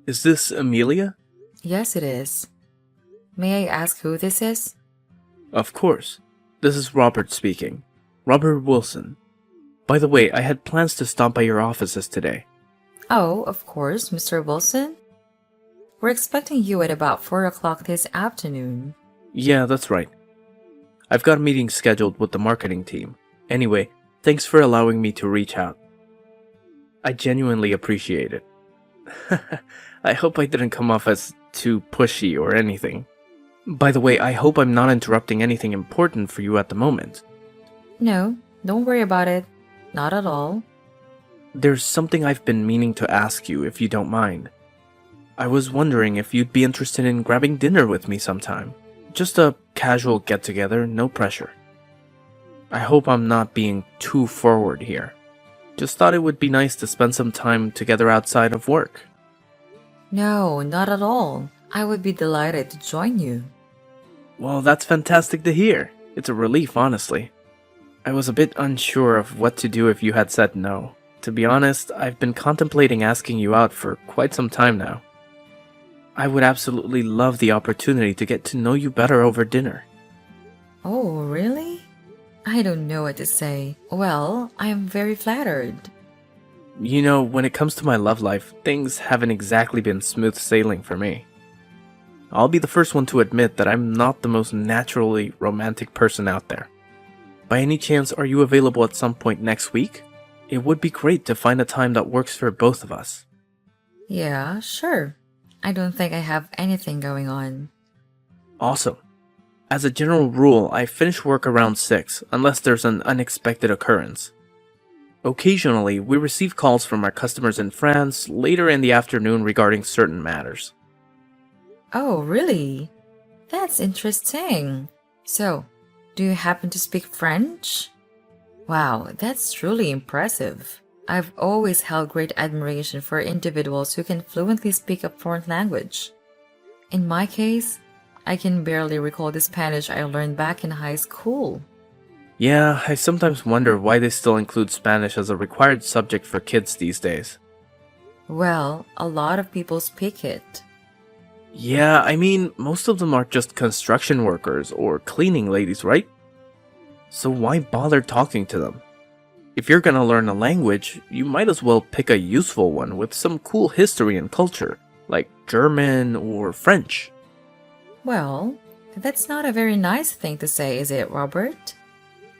Is this Amelia? Yes, it is. May I ask who this is? Of course. This is Robert speaking. Robert Wilson. By the way, I had plans to stop by your offices today. Oh, of course, Mr. Wilson. We're expecting you at about 4 o'clock this afternoon. Yeah, that's right. I've got a meeting scheduled with the marketing team. Anyway, thanks for allowing me to reach out. I genuinely appreciate it. I hope I didn't come off as too pushy or anything. By the way, I hope I'm not interrupting anything important for you at the moment. No, don't worry about it. Not at all. There's something I've been meaning to ask you, if you don't mind. I was wondering if you'd be interested in grabbing dinner with me sometime. Just a casual get-together, no pressure. I hope I'm not being too forward here. Just thought it would be nice to spend some time together outside of work. No, not at all. I would be delighted to join you. Well, that's fantastic to hear. It's a relief, honestly. I was a bit unsure of what to do if you had said no. To be honest, I've been contemplating asking you out for quite some time now. I would absolutely love the opportunity to get to know you better over dinner. Oh, really? I don't know what to say. Well, I am very flattered. You know, when it comes to my love life, things haven't exactly been smooth sailing for me. I'll be the first one to admit that I'm not the most naturally romantic person out there. By any chance, are you available at some point next week? It would be great to find a time that works for both of us. Yeah, sure. I don't think I have anything going on. Awesome. As a general rule, I finish work around 6, unless there's an unexpected occurrence. Occasionally, we receive calls from our customers in France later in the afternoon regarding certain matters. Oh, really? That's interesting. So, do you happen to speak French? Wow, that's truly impressive. I've always held great admiration for individuals who can fluently speak a foreign language. In my case, I can barely recall the Spanish I learned back in high school. Yeah, I sometimes wonder why they still include Spanish as a required subject for kids these days. Well, a lot of people speak it. Yeah, I mean, most of them are just construction workers or cleaning ladies, right? So why bother talking to them? If you're gonna learn a language, you might as well pick a useful one with some cool history and culture, like German or French. Well, that's not a very nice thing to say, is it, Robert?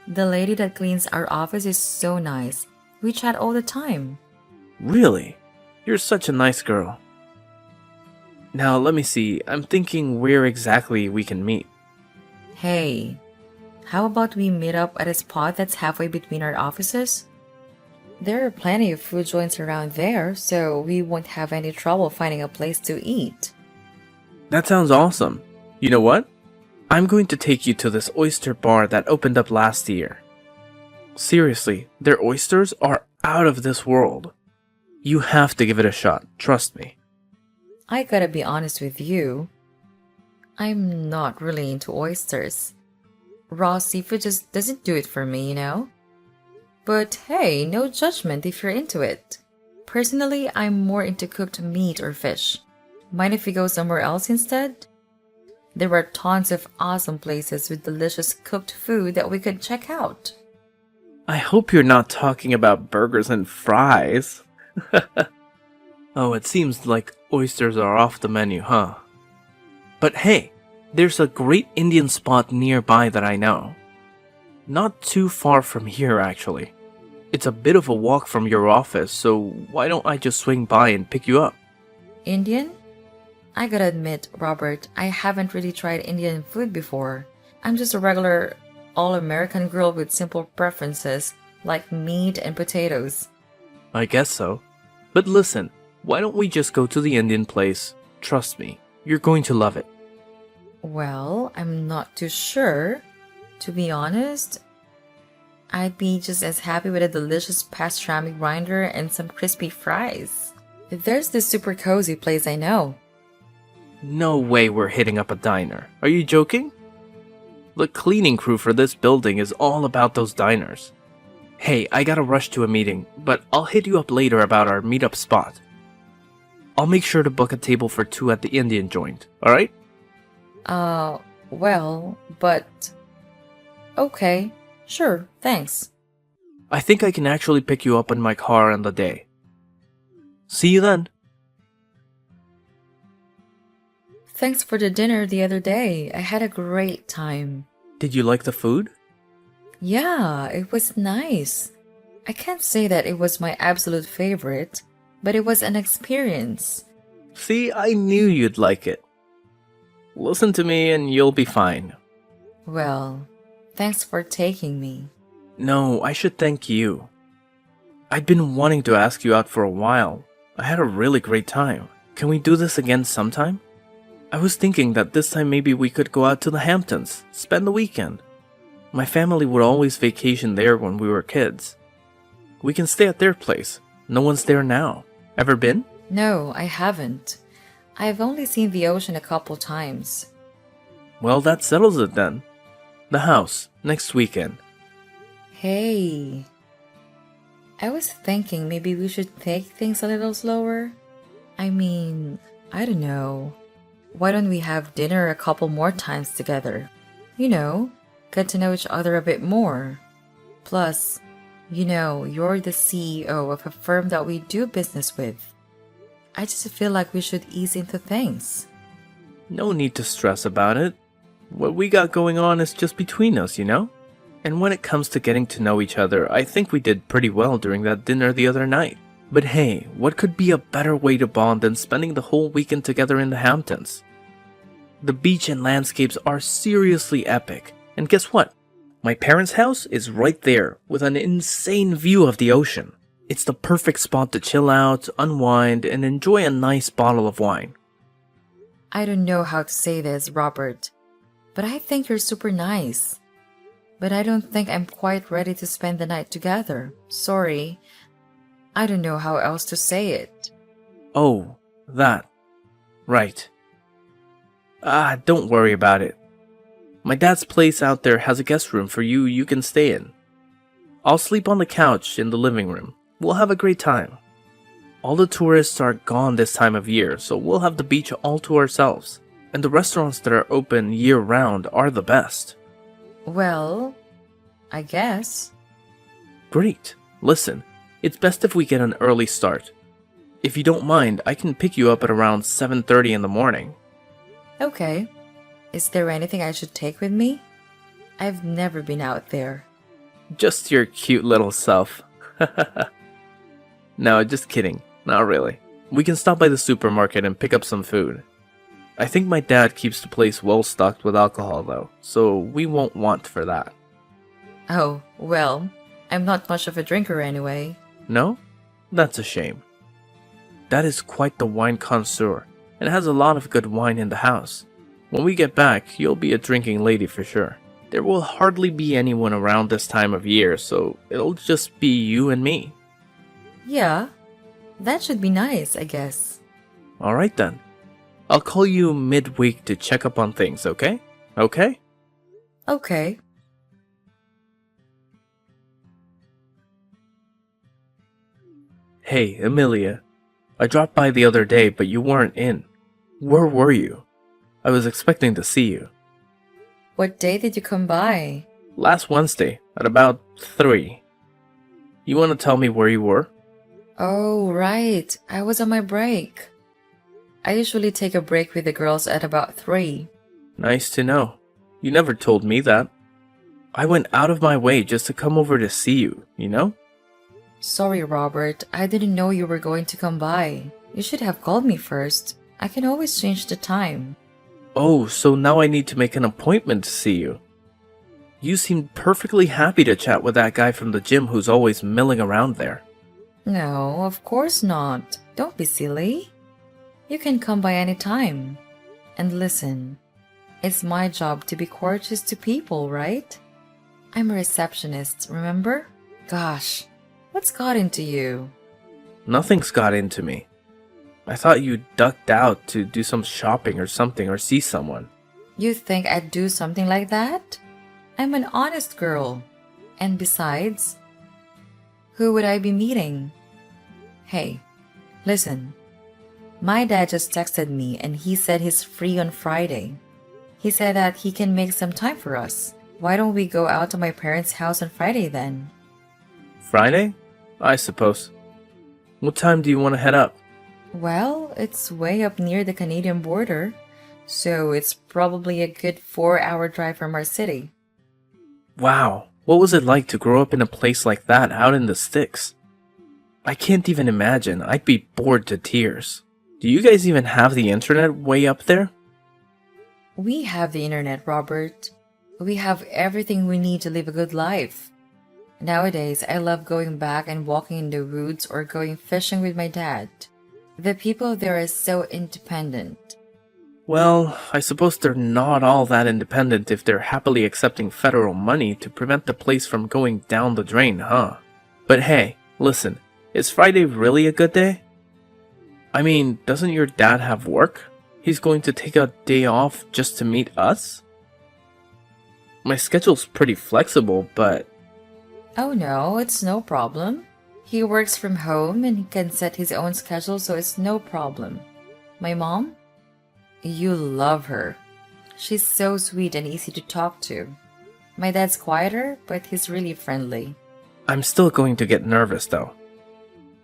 The lady that cleans our office is so nice. We chat all the time. Really? You're such a nice girl. Now, let me see. I'm thinking where exactly we can meet. Hey, how about we meet up at a spot that's halfway between our offices? There are plenty of food joints around there, so we won't have any trouble finding a place to eat. That sounds awesome. You know what? I'm going to take you to this oyster bar that opened up last year. Seriously, their oysters are out of this world. You have to give it a shot, trust me. I gotta be honest with you. I'm not really into oysters. Raw seafood just doesn't do it for me, you know? But hey, no judgment if you're into it. Personally, I'm more into cooked meat or fish. Mind if we go somewhere else instead? There are tons of awesome places with delicious cooked food that we could check out. I hope you're not talking about burgers and fries. Oh, it seems like oysters are off the menu, huh? But hey, there's a great Indian spot nearby that I know. Not too far from here, actually. It's a bit of a walk from your office, so why don't I just swing by and pick you up? Indian? I gotta admit, Robert, I haven't really tried Indian food before. I'm just a regular all-American girl with simple preferences, like meat and potatoes. I guess so. But listen, why don't we just go to the Indian place? Trust me, you're going to love it. Well, I'm not too sure. To be honest, I'd be just as happy with a delicious pastrami grinder and some crispy fries. There's this super cozy place I know. No way we're hitting up a diner. Are you joking? The cleaning crew for this building is all about those diners. Hey, I gotta rush to a meeting, but I'll hit you up later about our meetup spot. I'll make sure to book a table for two at the Indian joint, alright? Well, but... Okay, sure, thanks. I think I can actually pick you up in my car on the day. See you then. Thanks for the dinner the other day. I had a great time. Did you like the food? Yeah, it was nice. I can't say that it was my absolute favorite, but it was an experience. See, I knew you'd like it. Listen to me and you'll be fine. Well, thanks for taking me. No, I should thank you. I'd been wanting to ask you out for a while. I had a really great time. Can we do this again sometime? I was thinking that this time maybe we could go out to the Hamptons, spend the weekend. My family would always vacation there when we were kids. We can stay at their place. No one's there now. Ever been? No, I haven't. I've only seen the ocean a couple times. Well, that settles it then. The house, next weekend. Hey. I was thinking maybe we should take things a little slower. I mean, I don't know. Why don't we have dinner a couple more times together? You know, get to know each other a bit more. Plus, you know, you're the CEO of a firm that we do business with. I just feel like we should ease into things. No need to stress about it. What we got going on is just between us, you know? And when it comes to getting to know each other, I think we did pretty well during that dinner the other night. But hey, what could be a better way to bond than spending the whole weekend together in the Hamptons? The beach and landscapes are seriously epic. And guess what? My parents' house is right there, with an insane view of the ocean. It's the perfect spot to chill out, unwind, and enjoy a nice bottle of wine. I don't know how to say this, Robert, but I think you're super nice. But I don't think I'm quite ready to spend the night together. Sorry. I don't know how else to say it. Oh, that. Right. Don't worry about it. My dad's place out there has a guest room for you can stay in. I'll sleep on the couch in the living room. We'll have a great time. All the tourists are gone this time of year, so we'll have the beach all to ourselves. And the restaurants that are open year-round are the best. Well, I guess. Great. Listen, it's best if we get an early start. If you don't mind, I can pick you up at around 7:30 in the morning. Okay. Is there anything I should take with me? I've never been out there. Just your cute little self. No, just kidding. Not really. We can stop by the supermarket and pick up some food. I think my dad keeps the place well stocked with alcohol though, so we won't want for that. Oh, well, I'm not much of a drinker anyway. No? That's a shame. Dad is quite the wine connoisseur and has a lot of good wine in the house. When we get back, you'll be a drinking lady for sure. There will hardly be anyone around this time of year, so it'll just be you and me. Yeah, that should be nice, I guess. Alright then. I'll call you midweek to check up on things, okay? Okay? Okay. Hey, Amelia. I dropped by the other day, but you weren't in. Where were you? I was expecting to see you. What day did you come by? Last Wednesday, at about 3. You want to tell me where you were? Oh, right. I was on my break. I usually take a break with the girls at about 3. Nice to know. You never told me that. I went out of my way just to come over to see you, you know? Sorry, Robert. I didn't know you were going to come by. You should have called me first. I can always change the time. Oh, so now I need to make an appointment to see you. You seemed perfectly happy to chat with that guy from the gym who's always milling around there. No, of course not. Don't be silly. You can come by any time. And listen, it's my job to be courteous to people, right? I'm a receptionist, remember? Gosh, what's got into you? Nothing's got into me. I thought you ducked out to do some shopping or something or see someone. You think I'd do something like that? I'm an honest girl. And besides, who would I be meeting? Hey, listen. My dad just texted me and he said he's free on Friday. He said that he can make some time for us. Why don't we go out to my parents' house on Friday then? Friday? I suppose. What time do you want to head up? Well, it's way up near the Canadian border, so it's probably a good 4-hour drive from our city. Wow, what was it like to grow up in a place like that out in the sticks? I can't even imagine. I'd be bored to tears. Do you guys even have the internet way up there? We have the internet, Robert. We have everything we need to live a good life. Nowadays, I love going back and walking in the woods or going fishing with my dad. The people there are so independent. Well, I suppose they're not all that independent if they're happily accepting federal money to prevent the place from going down the drain, huh? But hey, listen, is Friday really a good day? I mean, doesn't your dad have work? He's going to take a day off just to meet us? My schedule's pretty flexible, but... Oh no, it's no problem. He works from home and he can set his own schedule, so it's no problem. My mom? You love her. She's so sweet and easy to talk to. My dad's quieter, but he's really friendly. I'm still going to get nervous, though.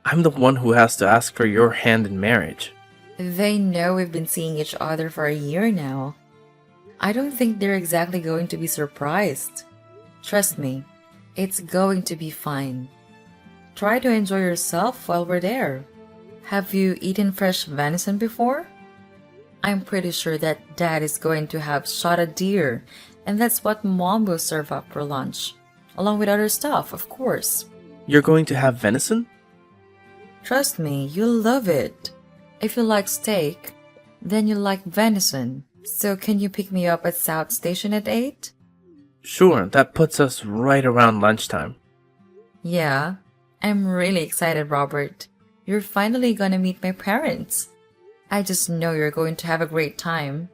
I'm the one who has to ask for your hand in marriage. They know we've been seeing each other for a year now. I don't think they're exactly going to be surprised. Trust me, it's going to be fine. Try to enjoy yourself while we're there. Have you eaten fresh venison before? I'm pretty sure that Dad is going to have shot a deer, and that's what Mom will serve up for lunch. Along with other stuff, of course. You're going to have venison? Trust me, you'll love it. If you like steak, then you'll like venison. So can you pick me up at South Station at 8? Sure, that puts us right around lunchtime. Yeah, I'm really excited, Robert. You're finally gonna meet my parents. I just know you're going to have a great time.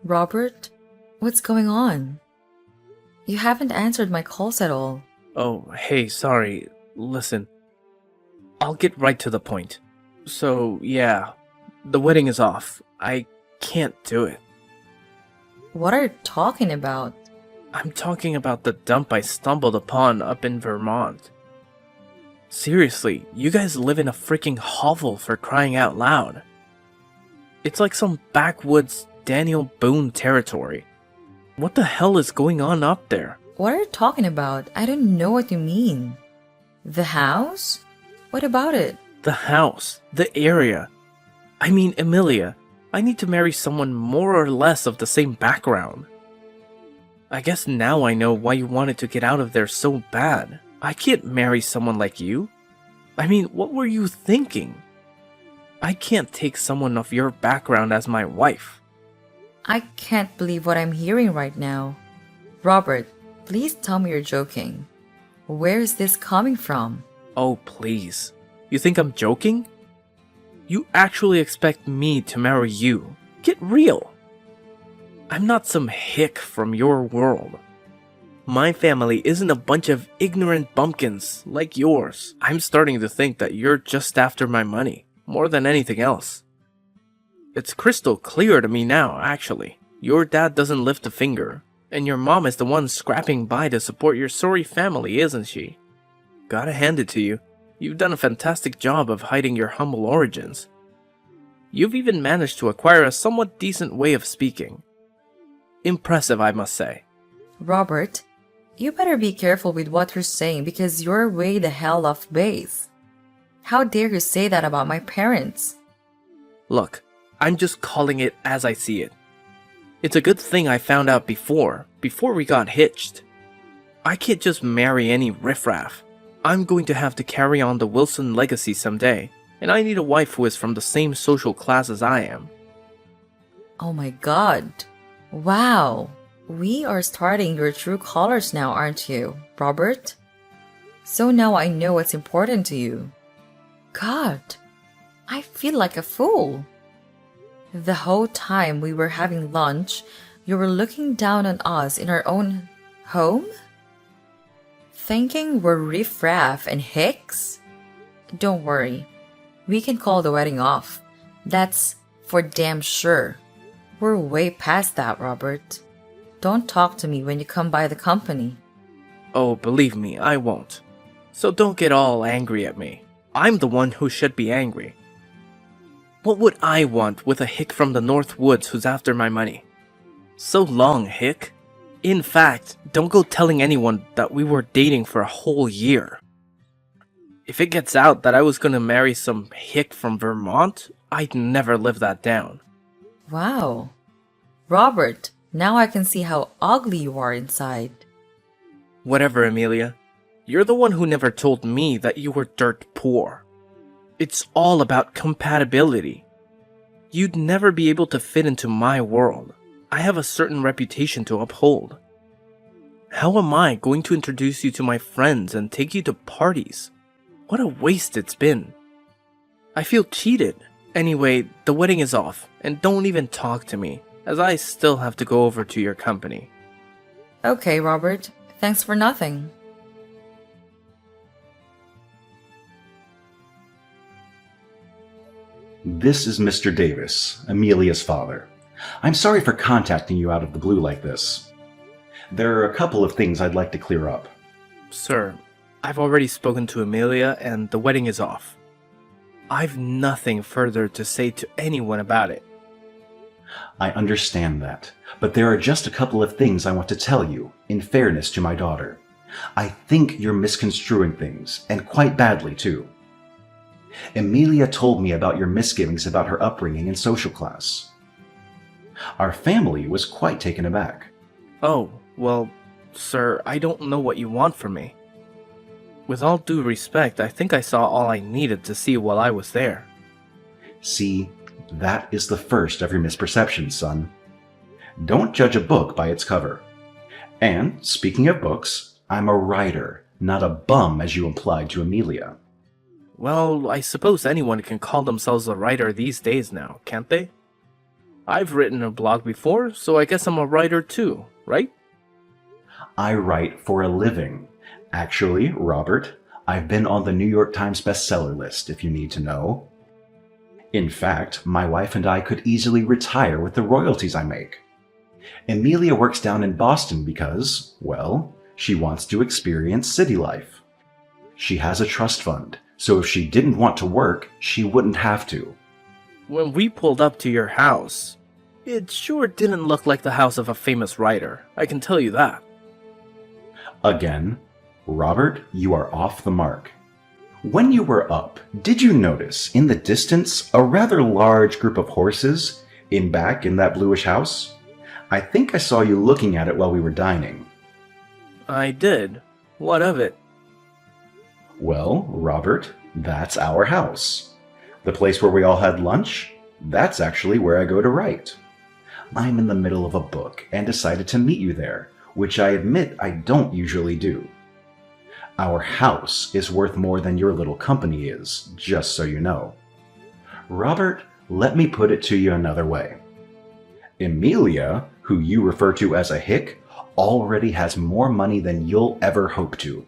Robert, what's going on? You haven't answered my calls at all. Oh, hey, sorry. Listen, I'll get right to the point. So, yeah, the wedding is off. I can't do it. What are you talking about? I'm talking about the dump I stumbled upon up in Vermont. Seriously, you guys live in a freaking hovel for crying out loud. It's like some backwoods Daniel Boone territory. What the hell is going on up there? What are you talking about? I don't know what you mean. The house? What about it? The house, the area. I mean, Emilia, I need to marry someone more or less of the same background. I guess now I know why you wanted to get out of there so bad. I can't marry someone like you. I mean, what were you thinking? I can't take someone of your background as my wife. I can't believe what I'm hearing right now. Robert, please tell me you're joking. Where is this coming from? Oh, please. You think I'm joking? You actually expect me to marry you? Get real. I'm not some hick from your world. My family isn't a bunch of ignorant bumpkins like yours. I'm starting to think that you're just after my money, more than anything else. It's crystal clear to me now, actually. Your dad doesn't lift a finger, and your mom is the one scrapping by to support your sorry family, isn't she? Gotta hand it to you. You've done a fantastic job of hiding your humble origins. You've even managed to acquire a somewhat decent way of speaking. Impressive, I must say. Robert, you better be careful with what you're saying because you're way the hell off base. How dare you say that about my parents? Look, I'm just calling it as I see it. It's a good thing I found out before we got hitched. I can't just marry any riffraff. I'm going to have to carry on the Wilson legacy someday, and I need a wife who is from the same social class as I am. Oh my god. Wow. We are starting your true colors now, aren't you, Robert? So now I know what's important to you. God, I feel like a fool. The whole time we were having lunch, you were looking down on us in our own home? Thinking we're riffraff and hicks? Don't worry. We can call the wedding off. That's for damn sure. We're way past that, Robert. Don't talk to me when you come by the company. Oh, believe me, I won't. So don't get all angry at me. I'm the one who should be angry. What would I want with a hick from the North Woods who's after my money? So long, hick. In fact, don't go telling anyone that we were dating for a whole year. If it gets out that I was gonna marry some hick from Vermont, I'd never live that down. Wow. Robert, now I can see how ugly you are inside. Whatever, Amelia. You're the one who never told me that you were dirt poor. It's all about compatibility. You'd never be able to fit into my world. I have a certain reputation to uphold. How am I going to introduce you to my friends and take you to parties? What a waste it's been. I feel cheated. Anyway, the wedding is off, and don't even talk to me, as I still have to go over to your company. Okay, Robert. Thanks for nothing. This is Mr. Davis, Amelia's father. I'm sorry for contacting you out of the blue like this. There are a couple of things I'd like to clear up. Sir, I've already spoken to Amelia, and the wedding is off. I've nothing further to say to anyone about it. I understand that, but there are just a couple of things I want to tell you, in fairness to my daughter. I think you're misconstruing things, and quite badly, too. Amelia told me about your misgivings about her upbringing and social class. Our family was quite taken aback. Oh, well, sir, I don't know what you want from me. With all due respect, I think I saw all I needed to see while I was there. See, that is the first of your misperceptions, son. Don't judge a book by its cover. And, speaking of books, I'm a writer, not a bum as you implied to Amelia. Well, I suppose anyone can call themselves a writer these days now, can't they? I've written a blog before, so I guess I'm a writer too, right? I write for a living. Actually, Robert, I've been on the New York Times bestseller list, if you need to know. In fact, my wife and I could easily retire with the royalties I make. Amelia works down in Boston because, well, she wants to experience city life. She has a trust fund, so if she didn't want to work, she wouldn't have to. When we pulled up to your house, it sure didn't look like the house of a famous writer, I can tell you that. Again, Robert, you are off the mark. When you were up, did you notice in the distance a rather large group of horses back in that bluish house? I think I saw you looking at it while we were dining. I did. What of it? Well, Robert, that's our house. The place where we all had lunch, that's actually where I go to write. I'm in the middle of a book and decided to meet you there, which I admit I don't usually do. Our house is worth more than your little company is, just so you know. Robert, let me put it to you another way. Amelia, who you refer to as a hick, already has more money than you'll ever hope to.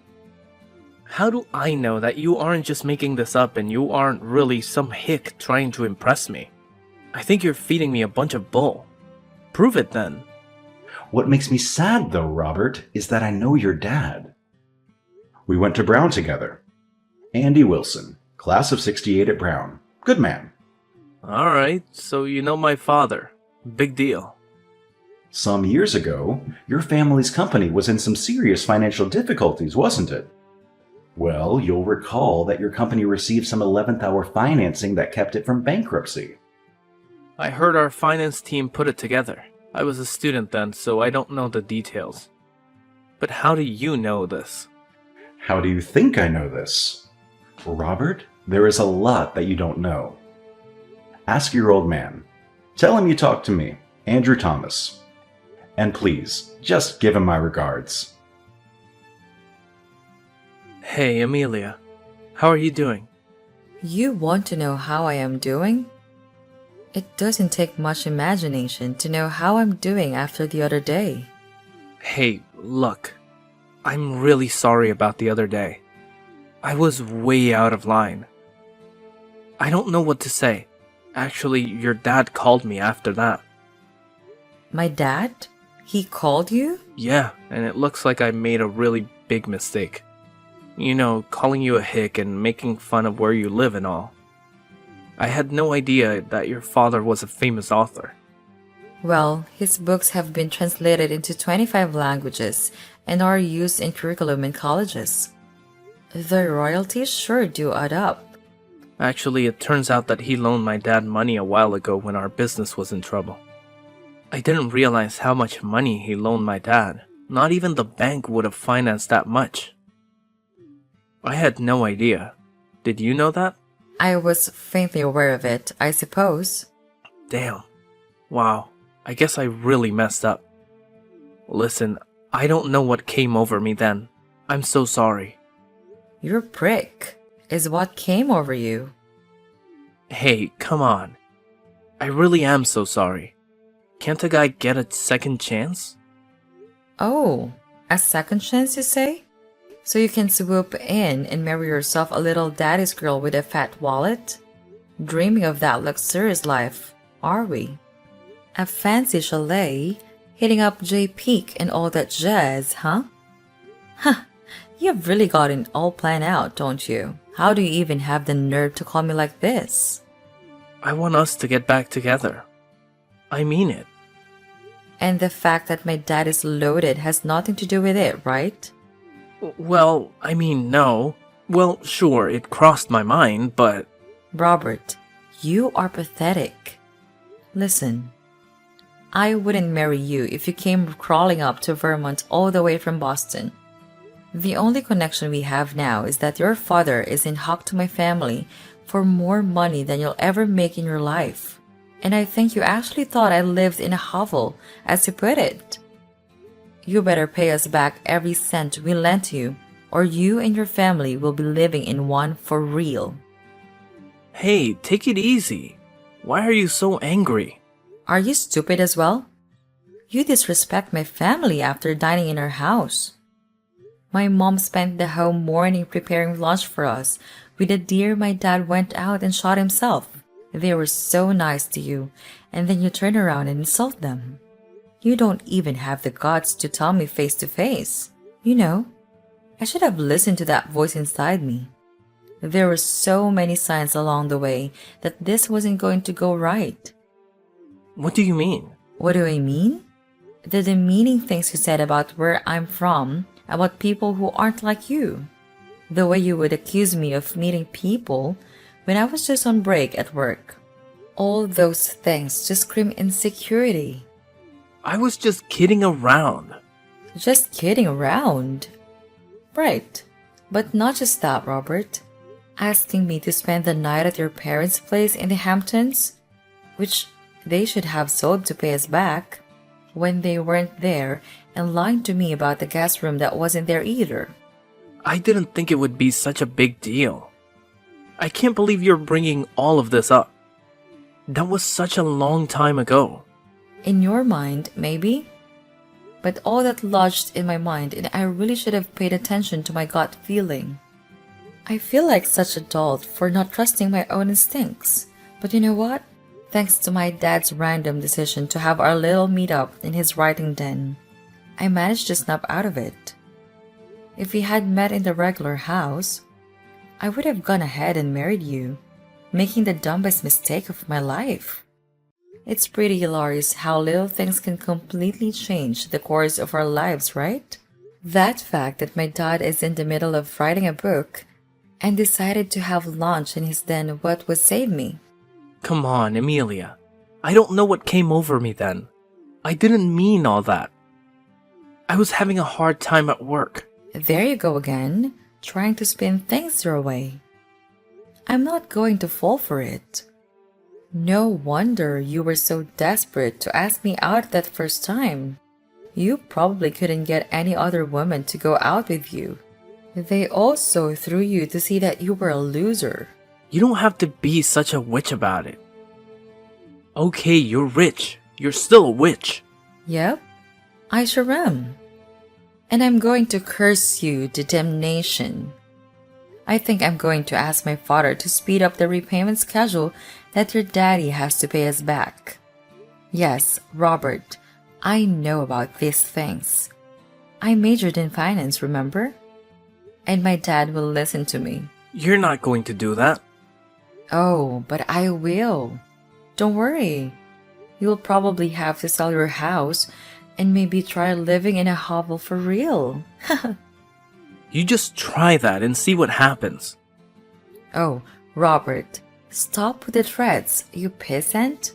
How do I know that you aren't just making this up and you aren't really some hick trying to impress me? I think you're feeding me a bunch of bull. Prove it then. What makes me sad, though, Robert, is that I know your dad. We went to Brown together. Andy Wilson, class of '68 at Brown. Good man. Alright, so you know my father. Big deal. Some years ago, your family's company was in some serious financial difficulties, wasn't it? Well, you'll recall that your company received some 11th hour financing that kept it from bankruptcy. I heard our finance team put it together. I was a student then, so I don't know the details. But how do you know this? How do you think I know this? Robert, there is a lot that you don't know. Ask your old man. Tell him you talked to me, Andrew Thomas. And please, just give him my regards. Hey, Amelia. How are you doing? You want to know how I am doing? It doesn't take much imagination to know how I'm doing after the other day. Hey, look. I'm really sorry about the other day. I was way out of line. I don't know what to say. Actually, your dad called me after that. My dad? He called you? Yeah, and it looks like I made a really big mistake. You know, calling you a hick and making fun of where you live and all. I had no idea that your father was a famous author. Well, his books have been translated into 25 languages and are used in curriculum in colleges. The royalties sure do add up. Actually, it turns out that he loaned my dad money a while ago when our business was in trouble. I didn't realize how much money he loaned my dad. Not even the bank would have financed that much. I had no idea. Did you know that? I was faintly aware of it, I suppose. Damn. Wow. I guess I really messed up. Listen, I don't know what came over me then. I'm so sorry. Your prick is what came over you. Hey, come on. I really am so sorry. Can't a guy get a second chance? Oh, a second chance, you say? So you can swoop in and marry yourself a little daddy's girl with a fat wallet? Dreaming of that luxurious life, are we? A fancy chalet, hitting up J Peak and all that jazz, huh? Huh, you've really got it all planned out, don't you? How do you even have the nerve to call me like this? I want us to get back together. I mean it. And the fact that my dad is loaded has nothing to do with it, right? Well, I mean, no. Well, sure, it crossed my mind, but... Robert, you are pathetic. Listen, I wouldn't marry you if you came crawling up to Vermont all the way from Boston. The only connection we have now is that your father is in hock to my family for more money than you'll ever make in your life. And I think you actually thought I lived in a hovel, as you put it. You better pay us back every cent we lent you, or you and your family will be living in one for real. Hey, take it easy. Why are you so angry? Are you stupid as well? You disrespect my family after dining in our house. My mom spent the whole morning preparing lunch for us with the deer my dad went out and shot himself. They were so nice to you, and then you turn around and insult them. You don't even have the guts to tell me face to face. You know, I should have listened to that voice inside me. There were so many signs along the way that this wasn't going to go right. What do you mean? What do I mean? The demeaning things you said about where I'm from, about people who aren't like you. The way you would accuse me of meeting people when I was just on break at work. All those things just scream insecurity. I was just kidding around. Just kidding around. Right. But not just that, Robert. Asking me to spend the night at your parents' place in the Hamptons, which they should have sold to pay us back, when they weren't there, and lying to me about the guest room that wasn't there either. I didn't think it would be such a big deal. I can't believe you're bringing all of this up. That was such a long time ago. In your mind, maybe? But all that lodged in my mind, and I really should have paid attention to my gut feeling. I feel like such a dolt for not trusting my own instincts. But you know what? Thanks to my dad's random decision to have our little meet-up in his writing den, I managed to snap out of it. If we had met in the regular house, I would have gone ahead and married you, making the dumbest mistake of my life. It's pretty hilarious how little things can completely change the course of our lives, right? That fact that my dad is in the middle of writing a book and decided to have lunch in his den what would save me. Come on, Amelia. I don't know what came over me then. I didn't mean all that. I was having a hard time at work. There you go again, trying to spin things your way. I'm not going to fall for it. No wonder you were so desperate to ask me out that first time. You probably couldn't get any other woman to go out with you. They also threw you to see that you were a loser. You don't have to be such a witch about it. Okay, you're rich. You're still a witch. Yep, I sure am. And I'm going to curse you to damnation. I think I'm going to ask my father to speed up the repayment schedule that your daddy has to pay us back. Yes, Robert, I know about these things. I majored in finance, remember? And my dad will listen to me. You're not going to do that. Oh, but I will. Don't worry. You'll probably have to sell your house and maybe try living in a hovel for real. You just try that and see what happens. Oh, Robert, stop with the threats, you peasant.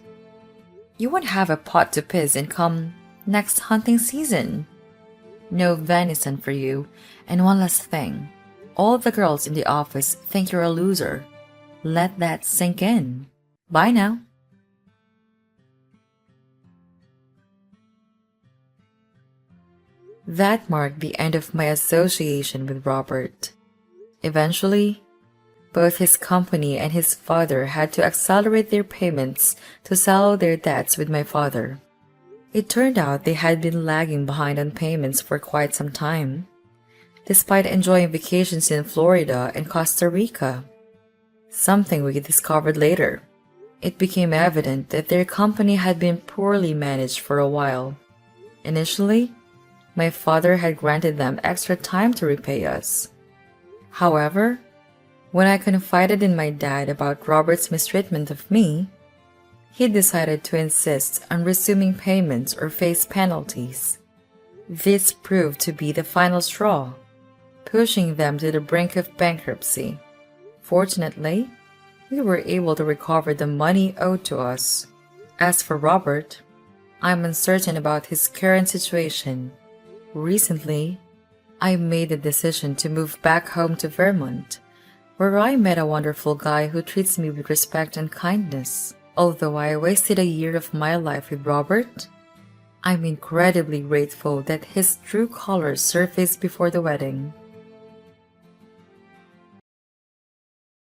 You won't have a pot to piss in come next hunting season. No venison for you. And one last thing. All the girls in the office think you're a loser. Let that sink in. Bye now. That marked the end of my association with Robert. Eventually, both his company and his father had to accelerate their payments to settle their debts with my father. It turned out they had been lagging behind on payments for quite some time, despite enjoying vacations in Florida and Costa Rica. Something we discovered later. It became evident that their company had been poorly managed for a while. Initially, my father had granted them extra time to repay us. However, when I confided in my dad about Robert's mistreatment of me, he decided to insist on resuming payments or face penalties. This proved to be the final straw, pushing them to the brink of bankruptcy. Fortunately, we were able to recover the money owed to us. As for Robert, I'm uncertain about his current situation. Recently, I made the decision to move back home to Vermont, where I met a wonderful guy who treats me with respect and kindness. Although I wasted a year of my life with Robert, I'm incredibly grateful that his true colors surfaced before the wedding.